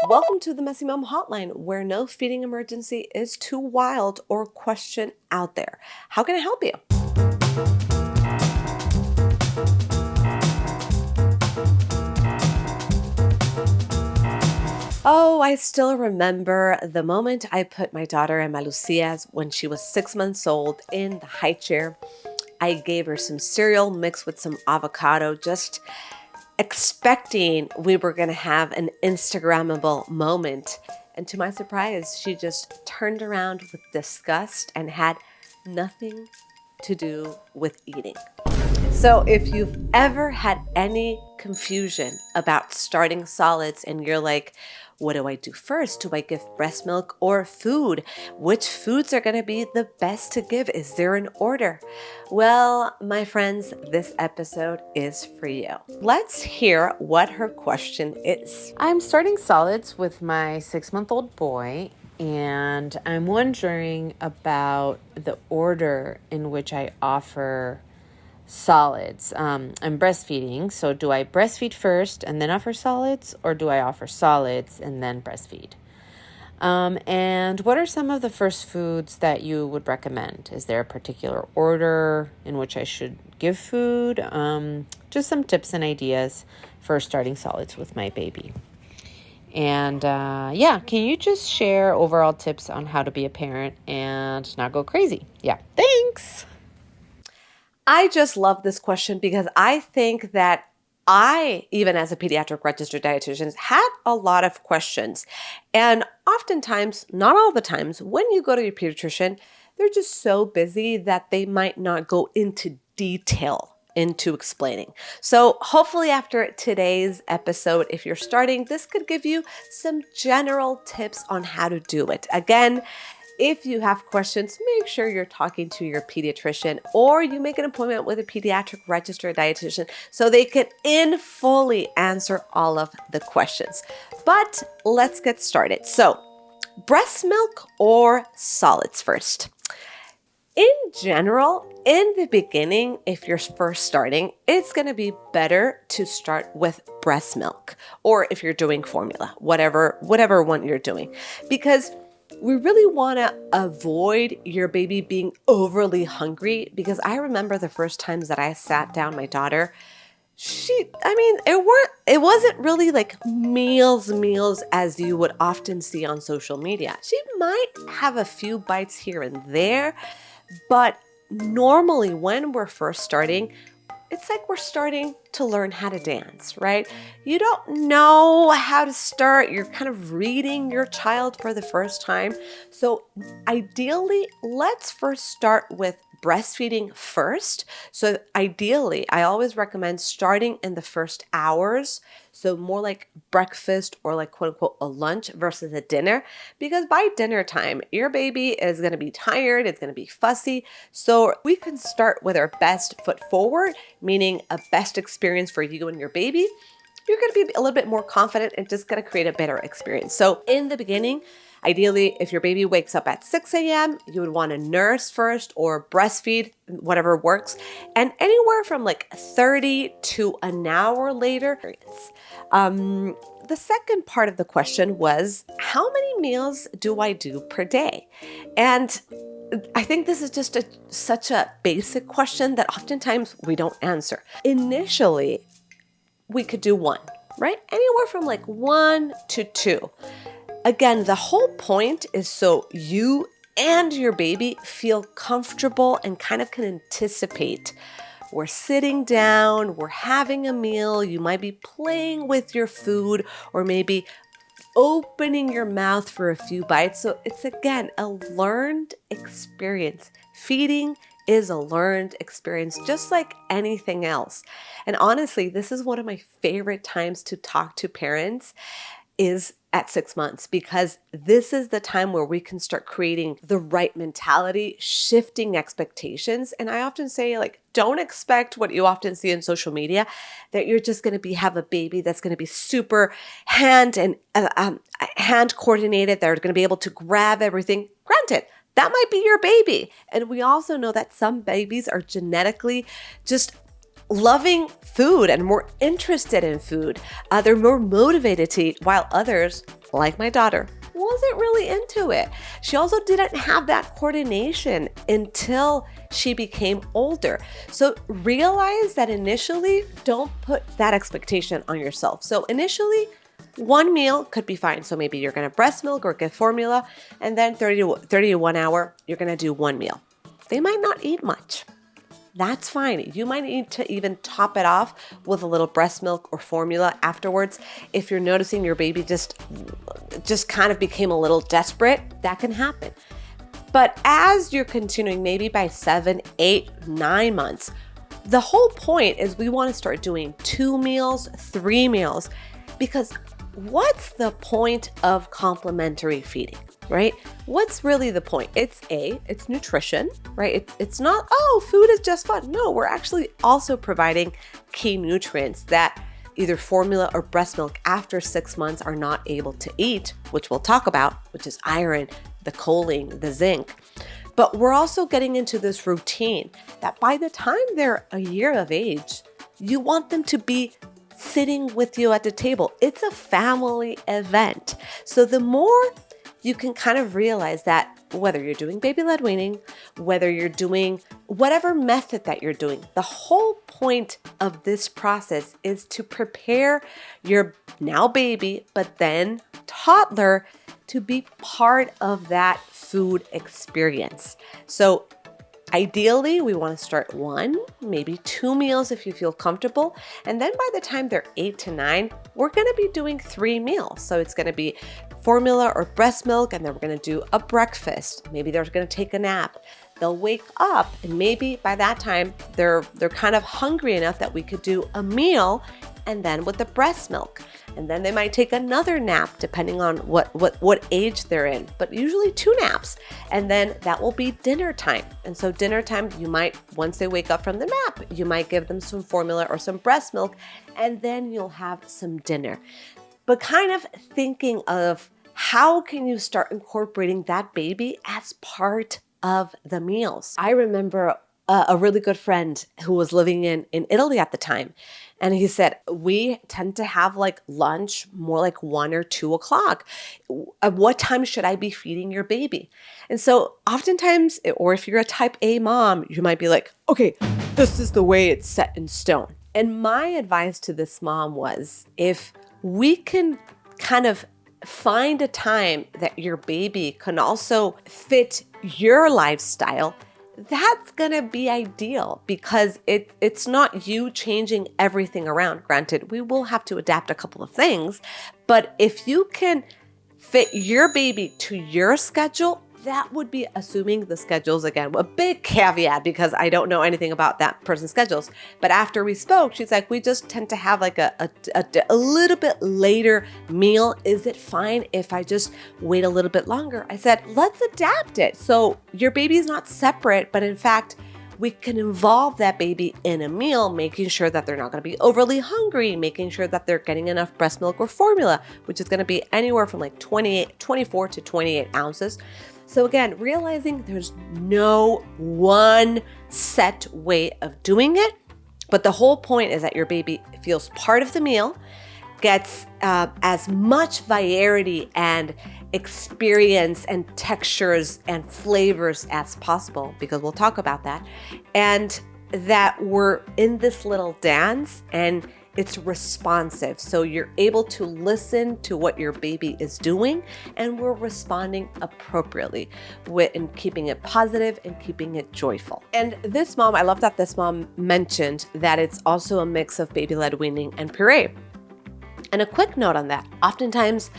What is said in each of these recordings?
Welcome to the Messy Mom Hotline, where no feeding emergency is too wild or question out there. How can I help you? Oh, I still remember the moment I put my daughter Emma Lucia's when she was 6 months old in the high chair. I gave her some cereal mixed with some avocado, just expecting we were going to have an Instagrammable moment. And to my surprise, she just turned around with disgust and had nothing to do with eating. So if you've ever had any confusion about starting solids and you're like, what do I do first? Do I give breast milk or food? Which foods are going to be the best to give? Is there an order? Well, my friends, this episode is for you. Let's hear what her question is. I'm starting solids with my 6-month-old boy, and I'm wondering about the order in which I offer solids. I'm breastfeeding, so do I breastfeed first and then offer solids, or do I offer solids and then breastfeed? And what are some of the first foods that you would recommend? Is there a particular order in which I should give food? Just some tips and ideas for starting solids with my baby. And can you just share overall tips on how to be a parent and not go crazy? Yeah, thanks. I just love this question because I think that I, even as a pediatric registered dietitian, had a lot of questions. And oftentimes, not all the times, when you go to your pediatrician, they're just so busy that they might not go into detail into explaining. So hopefully after today's episode, if you're starting, this could give you some general tips on how to do it. Again, if you have questions, make sure you're talking to your pediatrician or you make an appointment with a pediatric registered dietitian so they can fully answer all of the questions. But let's get started. So, breast milk or solids first? In general, in the beginning, if you're first starting, it's going to be better to start with breast milk, or if you're doing formula, whatever one you're doing, because we really want to avoid your baby being overly hungry, because I remember the first times that I sat down my daughter, it wasn't really like meals as you would often see on social media. She might have a few bites here and there, but normally when we're first starting, it's like we're starting to learn how to dance, right? You don't know how to start. You're kind of reading your child for the first time. So ideally, let's first start with breastfeeding first. So ideally, I always recommend starting in the first hours. So more like breakfast or like quote unquote a lunch versus a dinner, because by dinner time, your baby is going to be tired. It's going to be fussy. So we can start with our best foot forward, meaning a best experience for you and your baby. You're going to be a little bit more confident and just going to create a better experience. So in the beginning, ideally, if your baby wakes up at 6 a.m., you would want to nurse first or breastfeed, whatever works. And anywhere from like 30 to an hour later. The second part of the question was, how many meals do I do per day? And I think this is just such a basic question that oftentimes we don't answer. Initially, we could do one, right? Anywhere from like 1 to 2. Again, the whole point is so you and your baby feel comfortable and kind of can anticipate. We're sitting down, we're having a meal, you might be playing with your food or maybe opening your mouth for a few bites. So it's, again, a learned experience. Feeding is a learned experience, just like anything else. And honestly, this is one of my favorite times to talk to parents is at 6 months, because this is the time where we can start creating the right mentality, shifting expectations. And I often say, like, don't expect what you often see in social media, that you're just going to have a baby that's going to be super hand coordinated. They're going to be able to grab everything. Granted, that might be your baby. And we also know that some babies are genetically just loving food and more interested in food. They're more motivated to eat, while others, like my daughter, wasn't really into it. She also didn't have that coordination until she became older. So realize that initially, don't put that expectation on yourself. So initially, one meal could be fine. So maybe you're going to breast milk or give formula, and then 30 to 1 hour, you're going to do one meal. They might not eat much. That's fine. You might need to even top it off with a little breast milk or formula afterwards. If you're noticing your baby just kind of became a little desperate, that can happen. But as you're continuing, maybe by 7, 8, 9 months, the whole point is we want to start doing 2 meals, 3 meals, because what's the point of complementary feeding, right? What's really the point? It's nutrition, right? It's not, food is just fun. No, we're actually also providing key nutrients that either formula or breast milk after 6 months are not able to eat, which we'll talk about, which is iron, the choline, the zinc. But we're also getting into this routine that by the time they're a year of age, you want them to be sitting with you at the table. It's a family event. So the more you can kind of realize that whether you're doing baby-led weaning, whether you're doing whatever method that you're doing, the whole point of this process is to prepare your now baby, but then toddler to be part of that food experience. So ideally, we want to start 1, maybe 2 meals if you feel comfortable. And then by the time they're 8 to 9, we're going to be doing 3 meals. So it's going to be formula or breast milk, and then we're going to do a breakfast. Maybe they're going to take a nap. They'll wake up, and maybe by that time they're kind of hungry enough that we could do a meal, and then with the breast milk. And then they might take another nap depending on what age they're in, but usually 2 naps. And then that will be dinner time. And so dinner time, you might, once they wake up from the nap, you might give them some formula or some breast milk, and then you'll have some dinner. But kind of thinking of how can you start incorporating that baby as part of the meals. I remember a really good friend who was living in Italy at the time. And he said, we tend to have like lunch more like 1 or 2 o'clock. At what time should I be feeding your baby? And so oftentimes, or if you're a type A mom, you might be like, okay, this is the way it's set in stone. And my advice to this mom was, if we can kind of find a time that your baby can also fit your lifestyle, that's going to be ideal, because it's not you changing everything around. Granted, we will have to adapt a couple of things, but if you can fit your baby to your schedule, that would be assuming the schedules, again, a big caveat because I don't know anything about that person's schedules. But after we spoke, she's like, we just tend to have like a little bit later meal. Is it fine if I just wait a little bit longer? I said, let's adapt it. So your baby's not separate, but in fact, we can involve that baby in a meal, making sure that they're not going to be overly hungry, making sure that they're getting enough breast milk or formula, which is going to be anywhere from like 24 to 28 ounces. So again, realizing there's no one set way of doing it, but the whole point is that your baby feels part of the meal, gets as much variety and experience and textures and flavors as possible, because we'll talk about that, and that we're in this little dance and it's responsive. So you're able to listen to what your baby is doing, and we're responding appropriately and keeping it positive and keeping it joyful. And this mom, I love that this mom mentioned that it's also a mix of baby-led weaning and puree. And a quick note on that, oftentimes,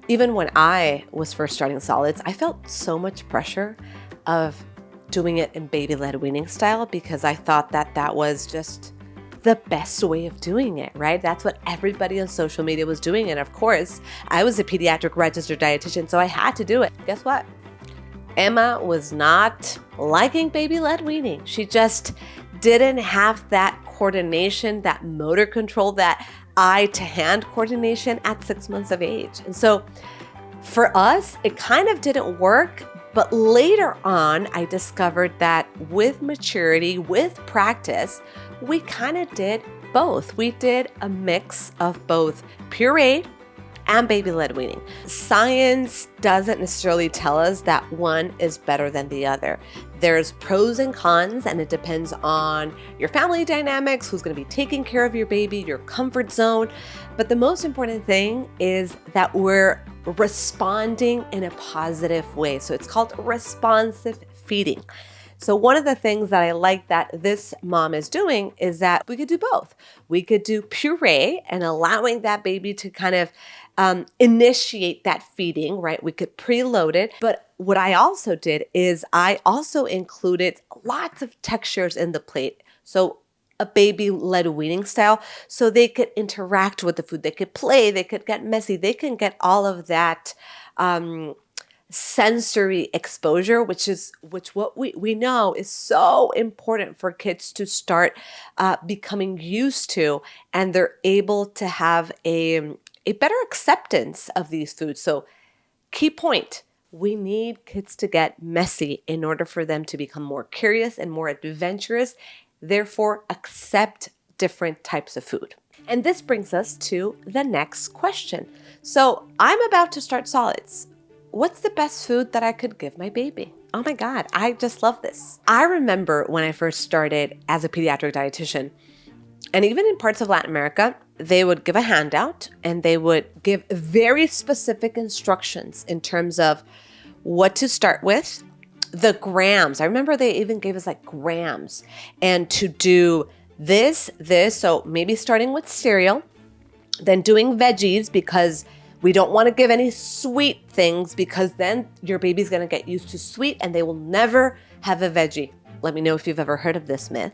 even when I was first starting solids, I felt so much pressure of doing it in baby-led weaning style, because I thought that that was just the best way of doing it, right? That's what everybody on social media was doing. And of course, I was a pediatric registered dietitian, so I had to do it. Guess what? Emma was not liking baby-led weaning. She just didn't have that coordination, that motor control, that eye-to-hand coordination at 6 months of age. And so for us, it kind of didn't work. But later on, I discovered that with maturity, with practice, we kind of did both. We did a mix of both puree and baby-led weaning. Science doesn't necessarily tell us that one is better than the other. There's pros and cons, and it depends on your family dynamics, who's going to be taking care of your baby, your comfort zone. But the most important thing is that we're responding in a positive way. So it's called responsive feeding. So one of the things that I like that this mom is doing is that we could do both. We could do puree and allowing that baby to kind of initiate that feeding, right? We could preload it. But what I also did is I also included lots of textures in the plate. So a baby-led weaning style, so they could interact with the food. They could play, they could get messy, they can get all of that sensory exposure, which what we know is so important for kids to start becoming used to, and they're able to have a better acceptance of these foods. So key point, we need kids to get messy in order for them to become more curious and more adventurous, therefore accept different types of food. And this brings us to the next question. So I'm about to start solids. What's the best food that I could give my baby? Oh my God, I just love this. I remember when I first started as a pediatric dietitian, and even in parts of Latin America, they would give a handout and they would give very specific instructions in terms of what to start with, the grams. I remember they even gave us like grams, and to do this. So maybe starting with cereal, then doing veggies, because we don't want to give any sweet things, because then your baby's going to get used to sweet and they will never have a veggie. Let me know if you've ever heard of this myth.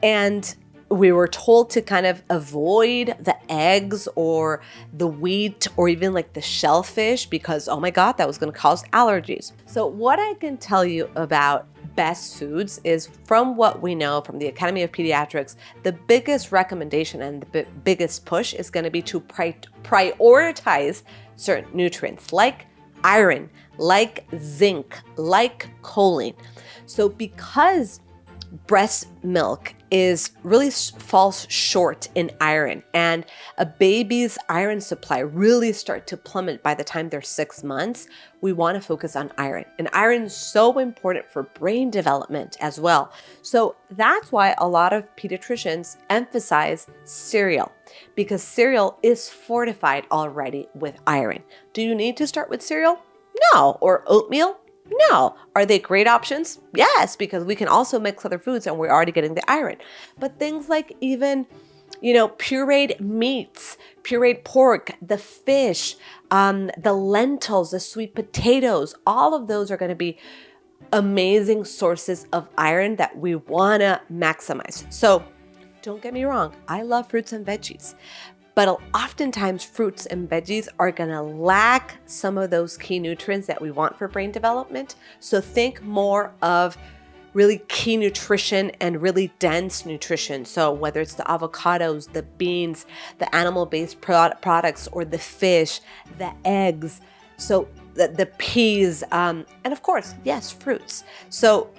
And we were told to kind of avoid the eggs or the wheat or even like the shellfish, because, oh my God, that was going to cause allergies. So what I can tell you about best foods is, from what we know from the Academy of Pediatrics, the biggest recommendation and the biggest push is going to be to prioritize certain nutrients like iron, like zinc, like choline. So because breast milk really falls short in iron, and a baby's iron supply really start to plummet by the time they're 6 months, we want to focus on iron. And iron is so important for brain development as well. So that's why a lot of pediatricians emphasize cereal, because cereal is fortified already with iron. Do you need to start with cereal? No. Or oatmeal? No. Are they great options? Yes, because we can also mix other foods and we're already getting the iron. But things like even, pureed meats, pureed pork, the fish, the lentils, the sweet potatoes, all of those are going to be amazing sources of iron that we want to maximize. So don't get me wrong, I love fruits and veggies. But oftentimes fruits and veggies are going to lack some of those key nutrients that we want for brain development. So think more of really key nutrition and really dense nutrition. So whether it's the avocados, the beans, the animal-based products, or the fish, the eggs, so the peas, and of course, yes, fruits. So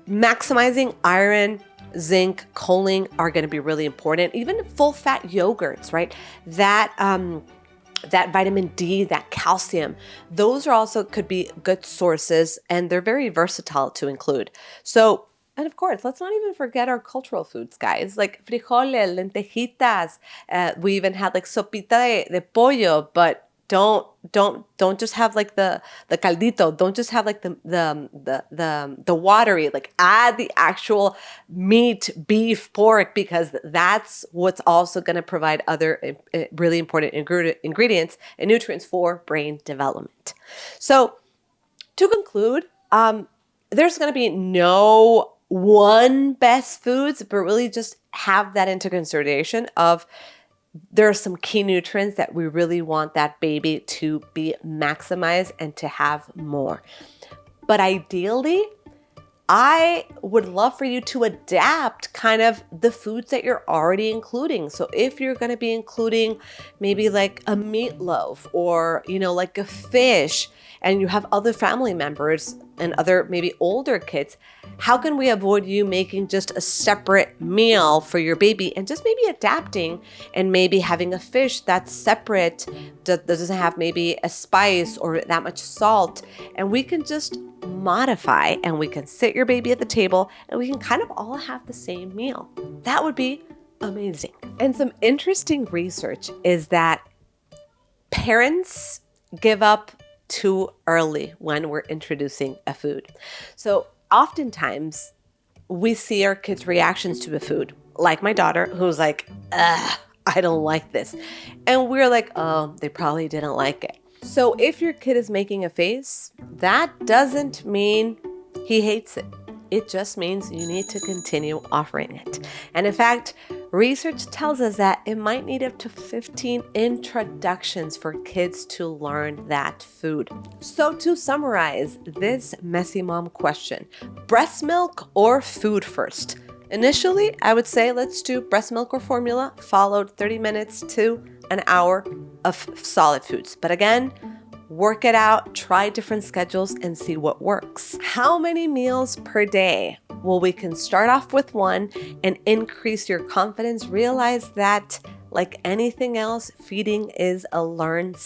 maximizing iron, zinc, choline are going to be really important. Even full fat yogurts, right? That vitamin D, that calcium, those are also could be good sources, and they're very versatile to include. So, and of course, let's not even forget our cultural foods, guys, like frijoles, lentejitas. We even had like sopita de pollo, but don't just have like the caldito. Don't just have like the watery. Like add the actual meat, beef, pork, because that's what's also going to provide other really important ingredients and nutrients for brain development. So to conclude, there's going to be no one best foods, but really just have that into consideration of there are some key nutrients that we really want that baby to be maximized and to have more. But ideally, I would love for you to adapt kind of the foods that you're already including. So if you're going to be including maybe like a meatloaf or, like a fish, and you have other family members, and other maybe older kids, how can we avoid you making just a separate meal for your baby and just maybe adapting and maybe having a fish that's separate, that doesn't have maybe a spice or that much salt, and we can just modify and we can sit your baby at the table and we can kind of all have the same meal. That would be amazing. And some interesting research is that parents give up too early when we're introducing a food. So oftentimes we see our kids' reactions to a food, like my daughter, who's like, ugh, I don't like this. And we're like, oh, they probably didn't like it. So if your kid is making a face, that doesn't mean he hates it. It just means you need to continue offering it. And in fact, research tells us that it might need up to 15 introductions for kids to learn that food. So to summarize this messy mom question, breast milk or food first? Initially, I would say let's do breast milk or formula, followed 30 minutes to an hour of solid foods. But again, work it out, try different schedules and see what works. How many meals per day? Well, we can start off with one and increase your confidence. Realize that, like anything else, feeding is a learned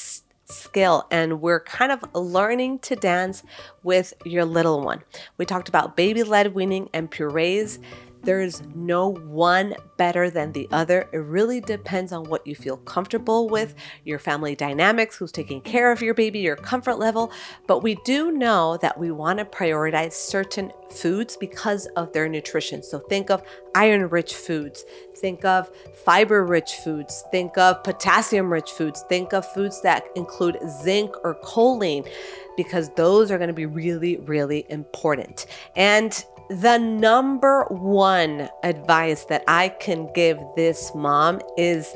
skill, and we're kind of learning to dance with your little one. We talked about baby-led weaning and purees. There's no one better than the other. It really depends on what you feel comfortable with, your family dynamics, who's taking care of your baby, your comfort level. But we do know that we want to prioritize certain foods because of their nutrition. So think of iron-rich foods, think of fiber-rich foods, think of potassium-rich foods, think of foods that include zinc or choline, because those are going to be really, really important. And the number one advice that I can give this mom is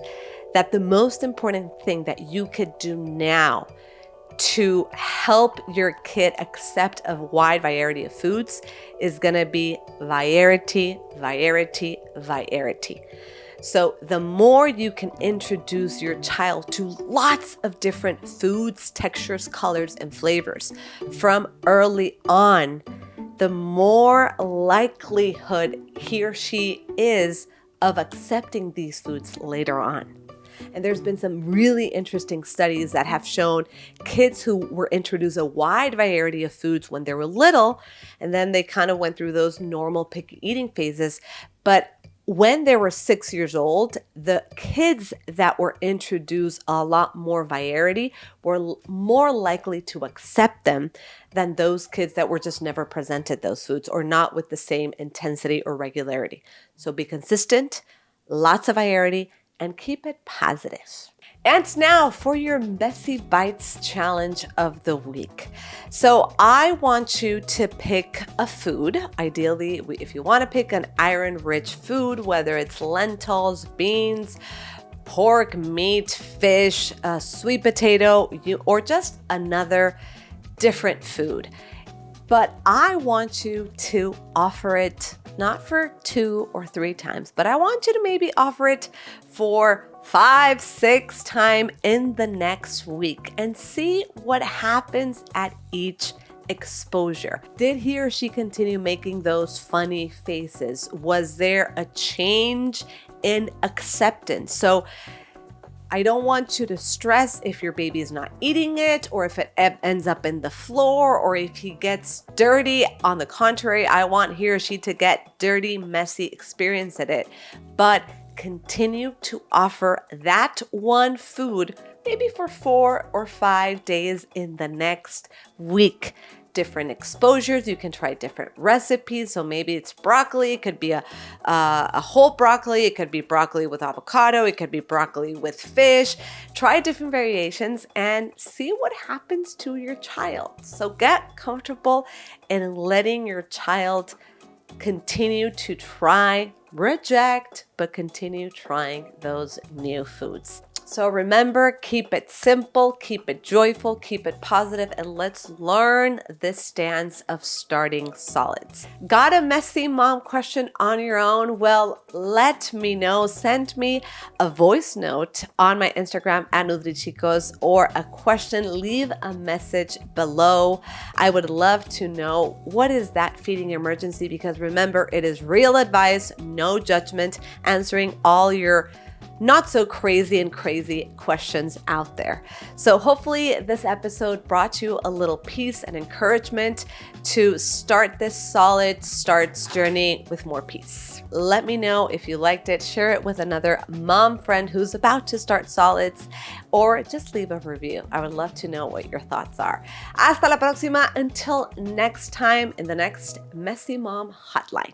that the most important thing that you could do now to help your kid accept a wide variety of foods is going to be variety, variety, variety. So the more you can introduce your child to lots of different foods, textures, colors, and flavors from early on, the more likelihood he or she is of accepting these foods later on. And there's been some really interesting studies that have shown kids who were introduced a wide variety of foods when they were little, and then they kind of went through those normal picky eating phases. But when they were 6 years old, the kids that were introduced a lot more variety were more likely to accept them than those kids that were just never presented those foods or not with the same intensity or regularity. So be consistent, lots of variety, and keep it positive. And now for your Messy Bites challenge of the week. So I want you to pick a food. Ideally, if you want to pick an iron-rich food, whether it's lentils, beans, pork, meat, fish, sweet potato, or just another different food. But I want you to offer it not for 2 or 3 times, but I want you to maybe offer it for 5, 6 times in the next week and see what happens at each exposure. Did he or she continue making those funny faces? Was there a change in acceptance? So I don't want you to stress if your baby is not eating it or if it ends up in the floor or if he gets dirty. On the contrary, I want he or she to get dirty, messy experience at it. But continue to offer that one food maybe for 4 or 5 days in the next week. Different exposures. You can try different recipes. So maybe it's broccoli. It could be a whole broccoli. It could be broccoli with avocado. It could be broccoli with fish. Try different variations and see what happens to your child. So get comfortable in letting your child continue to try, reject, but continue trying those new foods. So remember, keep it simple, keep it joyful, keep it positive, and let's learn this stance of starting solids. Got a messy mom question on your own? Well, let me know. Send me a voice note on my Instagram at Nutrichicos or a question. Leave a message below. I would love to know, what is that feeding emergency? Because remember, it is real advice, no judgment, answering all your not so crazy questions out there. So hopefully this episode brought you a little peace and encouragement to start this solid starts journey with more peace. Let me know if you liked it. Share it with another mom friend who's about to start solids, or just leave a review. I would love to know what your thoughts are. Hasta la próxima. Until next time in the next Messy Mom Hotline.